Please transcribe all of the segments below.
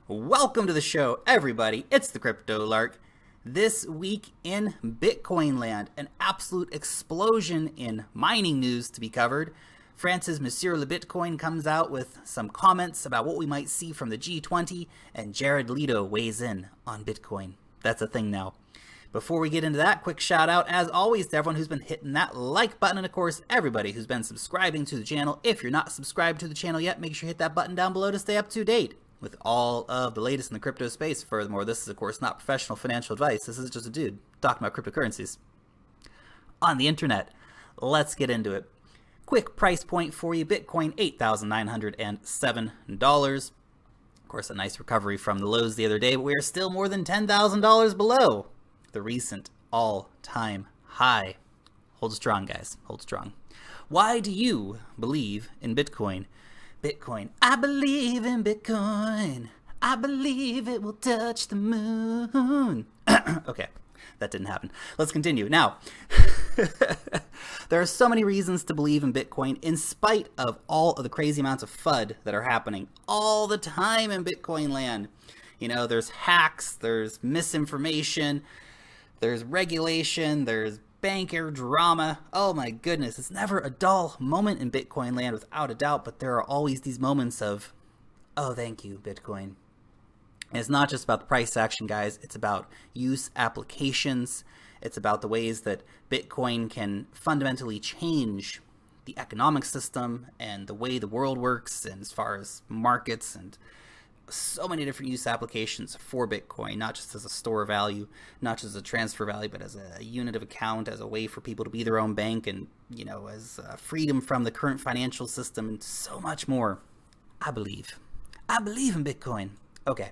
Welcome to the show, everybody. It's the Crypto Lark. This week in Bitcoin land, an absolute explosion in mining news to be covered. France's Monsieur Le Bitcoin comes out with some comments about what we might see from the G20, and Jared Leto weighs in on Bitcoin. That's a thing now. Before we get into that, quick shout out, as always, to everyone who's been hitting that like button, and of course, everybody who's been subscribing to the channel. If you're not subscribed to the channel yet, make sure you hit that button down below to stay up to date with all of the latest in the crypto space. Furthermore, this is, of course, not professional financial advice. This is just a dude talking about cryptocurrencies on the internet. Let's get into it. Quick price point for you. Bitcoin, $8,907. Of course, a nice recovery from the lows the other day, but we are still more than $10,000 below the recent all-time high. Hold strong, guys. Hold strong. Why do you believe in Bitcoin? Bitcoin. I believe in Bitcoin. I believe it will touch the moon. Okay, that didn't happen. Let's continue. Now, there are so many reasons to believe in Bitcoin in spite of all of the crazy amounts of FUD that are happening all the time in Bitcoin land. You know, there's hacks, there's misinformation, there's regulation, there's banker drama. Oh my goodness, it's never a dull moment in Bitcoin land without a doubt, but there are always these moments of, oh, thank you, Bitcoin. And it's not just about the price action, guys. It's about use applications. It's about the ways that Bitcoin can fundamentally change the economic system and the way the world works, and as far as markets, and so many different use applications for Bitcoin, not just as a store of value, not just as a transfer value, but as a unit of account, as a way for people to be their own bank, and, you know, as freedom from the current financial system, and so much more. I believe in Bitcoin. Okay,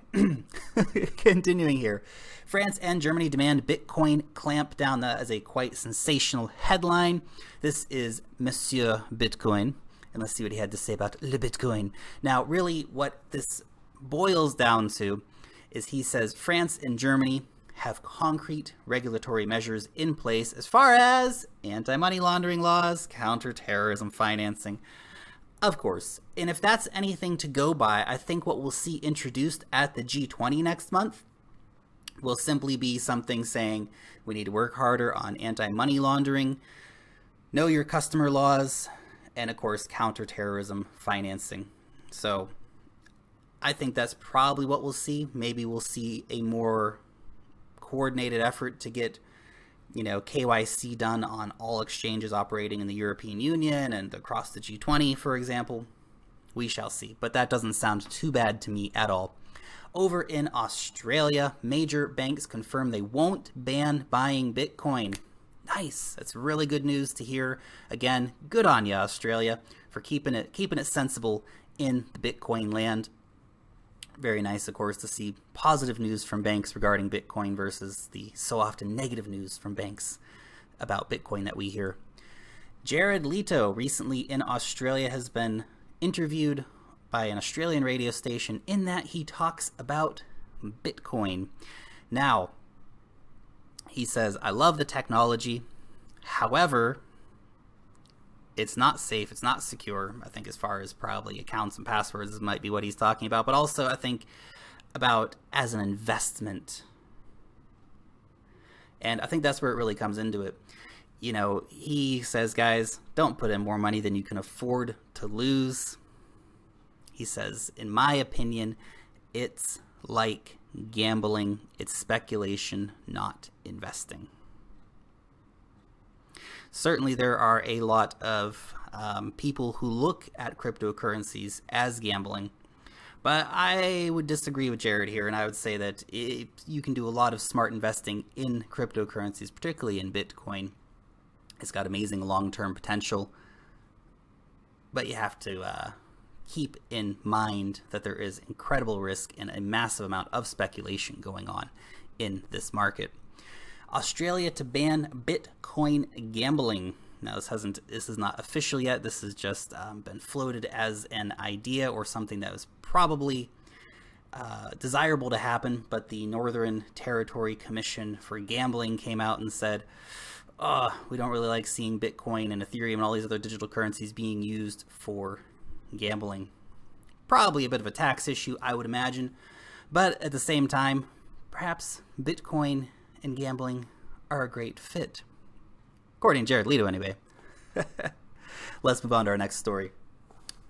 continuing here. France and Germany demand Bitcoin clamp down. That is a quite sensational headline. This is Monsieur Bitcoin, and let's see what he had to say about Le Bitcoin. Now, really, what this boils down to is he says France and Germany have concrete regulatory measures in place as far as anti-money laundering laws, counter-terrorism financing, of course. And if that's anything to go by, I think what we'll see introduced at the G20 next month will simply be something saying we need to work harder on anti-money laundering, know your customer laws, and of course counter-terrorism financing. So I think that's probably what we'll see. Maybe we'll see a more coordinated effort to get, you know, KYC done on all exchanges operating in the European Union and across the G20, for example. We shall see, but that doesn't sound too bad to me at all. Over in Australia, major banks confirm they won't ban buying Bitcoin. Nice. That's really good news to hear. Again, good on you, Australia, for keeping it sensible in the Bitcoin land. Very nice, of course, to see positive news from banks regarding Bitcoin versus the so often negative news from banks about Bitcoin that we hear. Jared Leto recently in Australia has been interviewed by an Australian radio station in that he talks about Bitcoin. Now, he says, I love the technology. However, it's not safe, it's not secure. I think as far as probably accounts and passwords, this might be what he's talking about, but also I think about as an investment. And I think that's where it really comes into it. You know, he says, guys, don't put in more money than you can afford to lose. He says, in my opinion, it's like gambling. It's speculation, not investing. Certainly there are a lot of people who look at cryptocurrencies as gambling, but I would disagree with Jared here, and I would say that you can do a lot of smart investing in cryptocurrencies, particularly in Bitcoin. It's got amazing long-term potential, but you have to keep in mind that there is incredible risk and a massive amount of speculation going on in this market. Australia to ban Bitcoin gambling. Now, this is not official yet. This has just been floated as an idea or something that was probably desirable to happen, but the Northern Territory Commission for Gambling came out and said, we don't really like seeing Bitcoin and Ethereum and all these other digital currencies being used for gambling. Probably a bit of a tax issue, I would imagine, But at the same time, perhaps Bitcoin and gambling are a great fit. According to Jared Leto, anyway. Let's move on to our next story.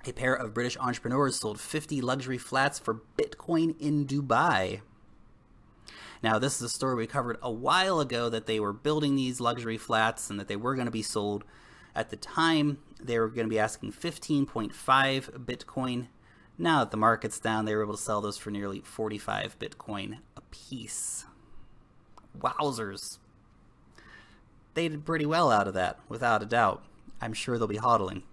A pair of British entrepreneurs sold 50 luxury flats for Bitcoin in Dubai. Now, this is a story we covered a while ago, that they were building these luxury flats and that they were going to be sold. At the time, they were going to be asking 15.5 Bitcoin. Now that the market's down, they were able to sell those for nearly 45 Bitcoin a piece. Wowzers. They did pretty well out of that, without a doubt. I'm sure they'll be hodling.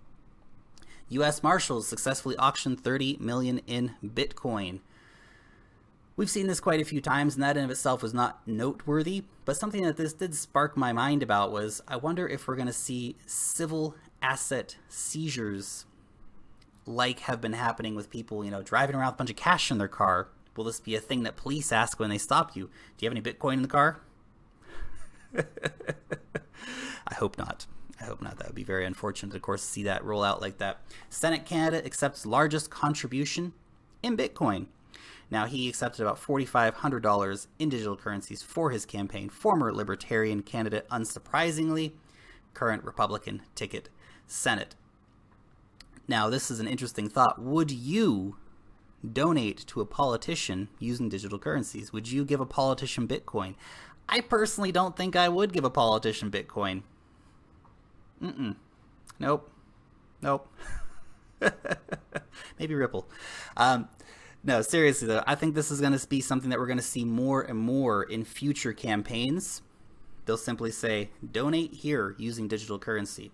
U.S. Marshals successfully auctioned 30 million in Bitcoin. We've seen this quite a few times, and that in of itself was not noteworthy, but something that this did spark my mind about was, I wonder if we're going to see civil asset seizures like have been happening with people, driving around with a bunch of cash in their car. Will this be a thing that police ask when they stop you? Do you have any Bitcoin in the car? I hope not. I hope not. That would be very unfortunate, of course, to see that roll out like that. Senate candidate accepts largest contribution in Bitcoin. Now, he accepted about $4,500 in digital currencies for his campaign. Former Libertarian candidate, unsurprisingly, current Republican ticket Senate. Now, this is an interesting thought. Would you donate to a politician using digital currencies? Would you give a politician Bitcoin? I personally don't think I would give a politician Bitcoin. Nope. Maybe Ripple. No, seriously though, I think this is going to be something that we're going to see more and more in future campaigns. They'll simply say, donate here using digital currency.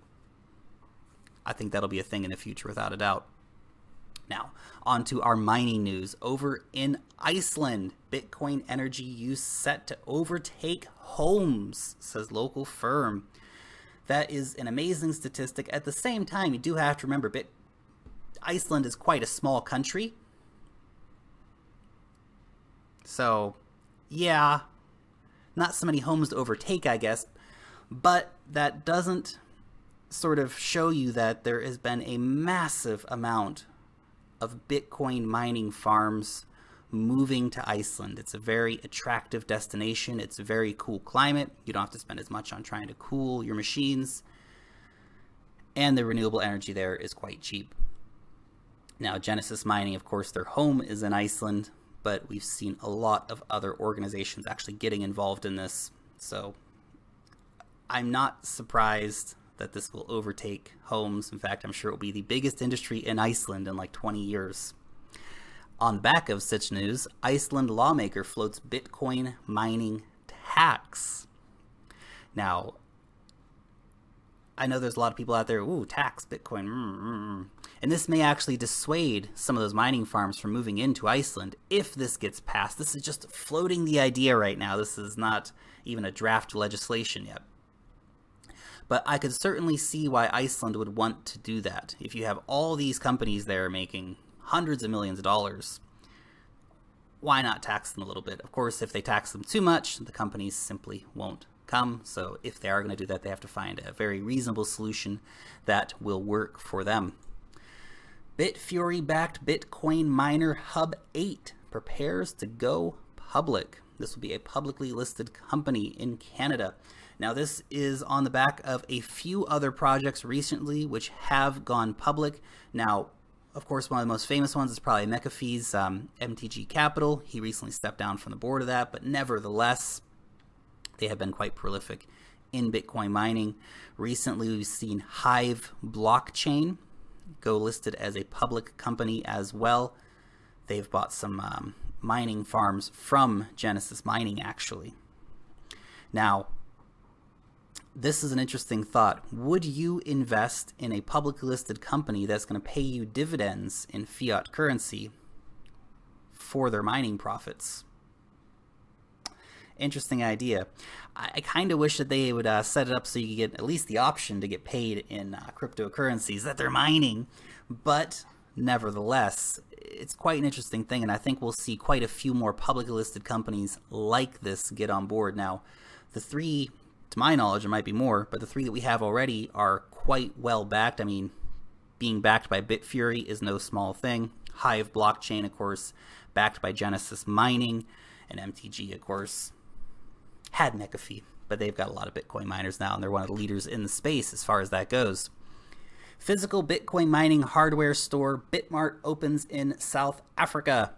I think that'll be a thing in the future without a doubt. Now, on to our mining news. Over in Iceland, Bitcoin energy use set to overtake homes, says local firm. That is an amazing statistic. At the same time, you do have to remember, Iceland is quite a small country. So, yeah, not so many homes to overtake, I guess. But that doesn't sort of show you that there has been a massive amount of Bitcoin mining farms moving to Iceland. It's a very attractive destination. It's a very cool climate. You don't have to spend as much on trying to cool your machines. And the renewable energy there is quite cheap. Now, Genesis Mining, of course, their home is in Iceland, but we've seen a lot of other organizations actually getting involved in this. So I'm not surprised that this will overtake homes. In fact, I'm sure it will be the biggest industry in Iceland in like 20 years. On the back of such news, Iceland lawmaker floats Bitcoin mining tax. Now, I know there's a lot of people out there, ooh, tax, Bitcoin, And this may actually dissuade some of those mining farms from moving into Iceland if this gets passed. This is just floating the idea right now. This is not even a draft legislation yet. But I could certainly see why Iceland would want to do that. If you have all these companies there making hundreds of millions of dollars, why not tax them a little bit? Of course, if they tax them too much, the companies simply won't come. So if they are going to do that, they have to find a very reasonable solution that will work for them. Bitfury-backed Bitcoin miner Hub 8 prepares to go public. This will be a publicly listed company in Canada. Now, this is on the back of a few other projects recently which have gone public. Now, of course, one of the most famous ones is probably McAfee's MTG Capital. He recently stepped down from the board of that, but nevertheless, they have been quite prolific in Bitcoin mining. Recently, we've seen Hive Blockchain go listed as a public company as well. They've bought some mining farms from Genesis Mining, actually. Now, this is an interesting thought. Would you invest in a publicly listed company that's going to pay you dividends in fiat currency for their mining profits? Interesting idea. I kind of wish that they would set it up so you could get at least the option to get paid in cryptocurrencies that they're mining. But nevertheless, it's quite an interesting thing, and I think we'll see quite a few more publicly listed companies like this get on board. Now, the three, to my knowledge, there might be more, but the three that we have already are quite well backed. I mean, being backed by Bitfury is no small thing. Hive blockchain, of course, backed by Genesis Mining, and MTG, of course, had McAfee, but they've got a lot of Bitcoin miners now, and they're one of the leaders in the space as far as that goes. Physical Bitcoin mining hardware store Bitmart opens in South Africa.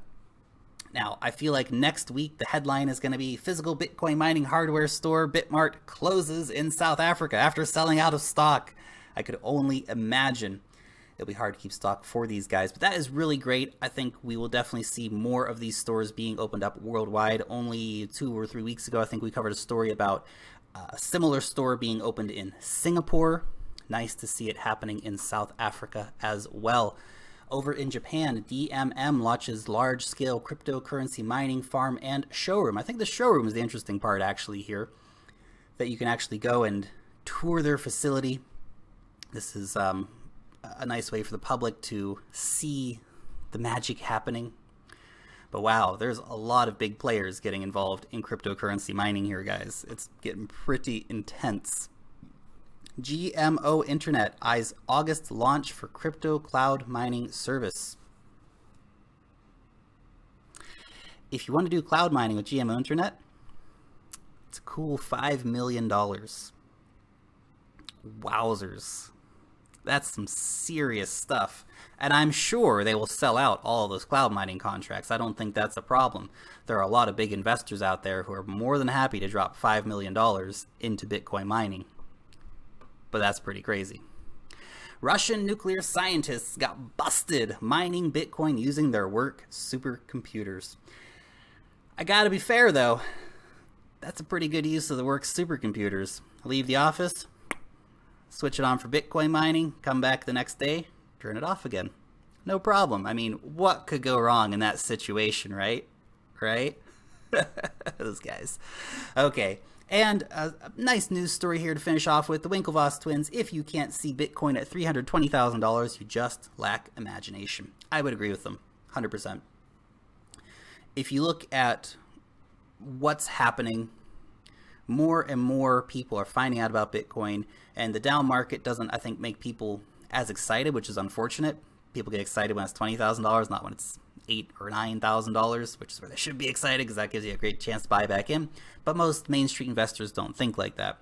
Now, I feel like next week the headline is going to be physical Bitcoin mining hardware store Bitmart closes in South Africa after selling out of stock. I could only imagine it'll be hard to keep stock for these guys, but that is really great. I think we will definitely see more of these stores being opened up worldwide. Only 2 or 3 weeks ago, I think we covered a story about a similar store being opened in Singapore. Nice to see it happening in South Africa as well. Over in Japan, DMM launches large-scale cryptocurrency mining farm and showroom. I think the showroom is the interesting part actually here, that you can actually go and tour their facility. This is a nice way for the public to see the magic happening. But wow, there's a lot of big players getting involved in cryptocurrency mining here, guys. It's getting pretty intense. GMO Internet eyes August launch for crypto cloud mining service. If you want to do cloud mining with GMO Internet, it's a cool $5 million. Wowzers. That's some serious stuff. And I'm sure they will sell out all of those cloud mining contracts. I don't think that's a problem. There are a lot of big investors out there who are more than happy to drop $5 million into Bitcoin mining. But that's pretty crazy. Russian nuclear scientists got busted mining Bitcoin using their work supercomputers. I gotta be fair though, that's a pretty good use of the work supercomputers. Leave the office, switch it on for Bitcoin mining, come back the next day, turn it off again. No problem. I mean, what could go wrong in that situation, right? Right? Those guys. Okay. And a nice news story here to finish off with. The Winklevoss twins, if you can't see Bitcoin at $320,000, you just lack imagination. I would agree with them, 100%. If you look at what's happening, more and more people are finding out about Bitcoin, and the down market doesn't, I think, make people as excited, which is unfortunate. People get excited when it's $20,000, not when it's $8,000 or $9,000, which is where they should be excited because that gives you a great chance to buy back in. But most Main Street investors don't think like that.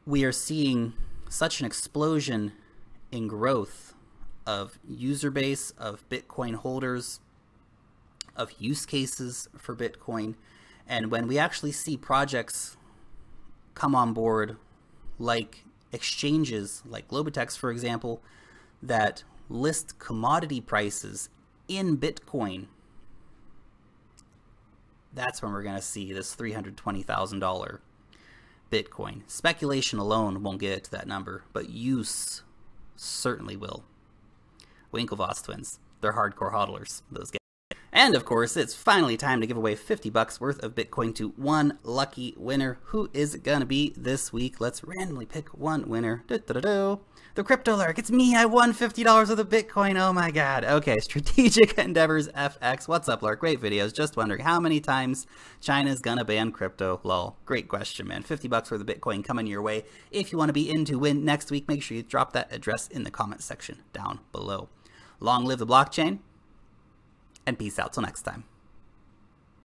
We are seeing such an explosion in growth of user base, of Bitcoin holders, of use cases for Bitcoin. And when we actually see projects come on board, like exchanges like Globotex, for example, that list commodity prices in Bitcoin, that's when we're going to see this $320,000 Bitcoin. Speculation alone won't get it to that number, but use certainly will. Winklevoss twins, they're hardcore hodlers, those guys. And of course, it's finally time to give away $50 worth of Bitcoin to one lucky winner. Who is it gonna be this week? Let's randomly pick one winner. The Crypto Lurk, it's me. I won $50 worth of Bitcoin. Oh my god. Okay, Strategic Endeavors FX. What's up, Lurk? Great videos. Just wondering how many times China's gonna ban crypto. Lol. Great question, man. $50 worth of Bitcoin coming your way. If you want to be in to win next week, make sure you drop that address in the comment section down below. Long live the blockchain. And peace out till next time.